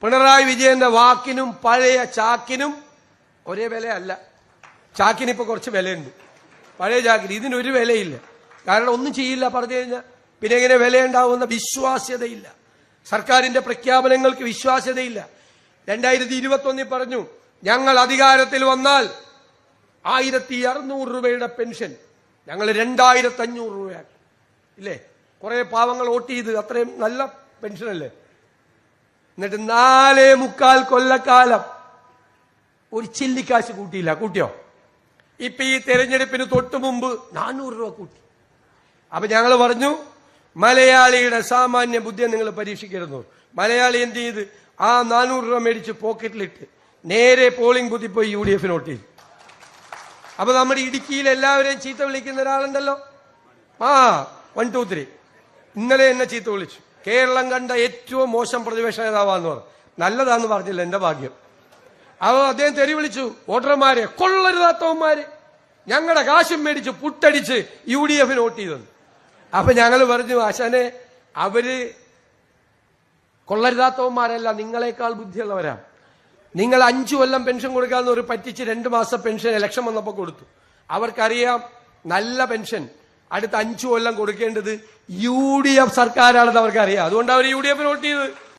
പിണറായി വിജയന്റെ വാക്കിനും പഴയ ചാക്കിനും ഒരേ വിലയല്ല. ചാക്കിനിപ്പോ കുറച്ച് വിലയുണ്ട്, പഴയ ചാക്കിന് ഇതിനൊരു വിലയില്ല. കാരണം ഒന്നും ചെയ്യില്ല പറഞ്ഞു കഴിഞ്ഞാൽ പിന്നെ എങ്ങനെ വിലയുണ്ടാവുന്ന വിശ്വാസ്യതയില്ല. സർക്കാരിന്റെ പ്രഖ്യാപനങ്ങൾക്ക് വിശ്വാസ്യതയില്ല. 2021 പറഞ്ഞു ഞങ്ങൾ അധികാരത്തിൽ വന്നാൽ 1600 രൂപയുടെ പെൻഷൻ ഞങ്ങൾ 2500 രൂപയാക്കി. ഇല്ലേ? കുറെ പാവങ്ങൾ വോട്ട് ചെയ്ത്, അത്രയും നല്ല പെൻഷനല്ലേ. എന്നിട്ട് 4.25 കൊല്ലക്കാലം ഒരു ചില്ലിക്കാശ് കൂട്ടിയില്ല. കൂട്ടിയോ? ഇപ്പൊ ഈ തെരഞ്ഞെടുപ്പിന് തൊട്ടു മുമ്പ് 400 രൂപ കൂട്ടി. അപ്പൊ ഞങ്ങൾ പറഞ്ഞു മലയാളിയുടെ സാമാന്യ ബുദ്ധിയെ നിങ്ങൾ പരീക്ഷിക്കരുന്നു. മലയാളി എന്ത് ചെയ്ത് ആ 400 രൂപ മേടിച്ച് പോക്കറ്റിലിട്ട് നേരെ പോളിംഗ് ബൂത്തിൽ പോയി UDF വോട്ട് ചെയ്തു. അപ്പൊ നമ്മുടെ ഇടുക്കിയിൽ എല്ലാവരെയും ചീത്ത വിളിക്കുന്ന ഒരാളുണ്ടല്ലോ, 1 2 3 ഇന്നലെ എന്നെ ചീത്ത വിളിച്ചു. കേരളം കണ്ട ഏറ്റവും മോശം പ്രതിപക്ഷ നേതാവാന്ന് പറഞ്ഞു. നല്ലതാന്ന് പറഞ്ഞില്ല, എന്റെ ഭാഗ്യം. അവ അദ്ദേഹം തെറി വിളിച്ചു. വോട്ടർമാരെ കൊള്ളരുതാത്തവന്മാര്, ഞങ്ങളുടെ കാശും മേടിച്ച് പുട്ടടിച്ച് UDF വോട്ട് ചെയ്തെന്ന്. അപ്പൊ ഞങ്ങൾ പറഞ്ഞു ആശാനെ, അവര് കൊള്ളരുതാത്തവന്മാരല്ല, നിങ്ങളെക്കാൾ ബുദ്ധിയുള്ളവരാ. നിങ്ങൾ 5 കൊല്ലം പെൻഷൻ കൊടുക്കാന്ന് ഒരു പറ്റിച്ച് 2 മാസം പെൻഷൻ ഇലക്ഷൻ വന്നപ്പോൾ കൊടുത്തു. അവർക്കറിയാം നല്ല പെൻഷൻ അടുത്ത 5 കൊല്ലം കൊടുക്കേണ്ടത് UDF സർക്കാരാണെന്ന് അവർക്കറിയാം. അതുകൊണ്ട് അവർ UDF വോട്ട് ചെയ്ത്.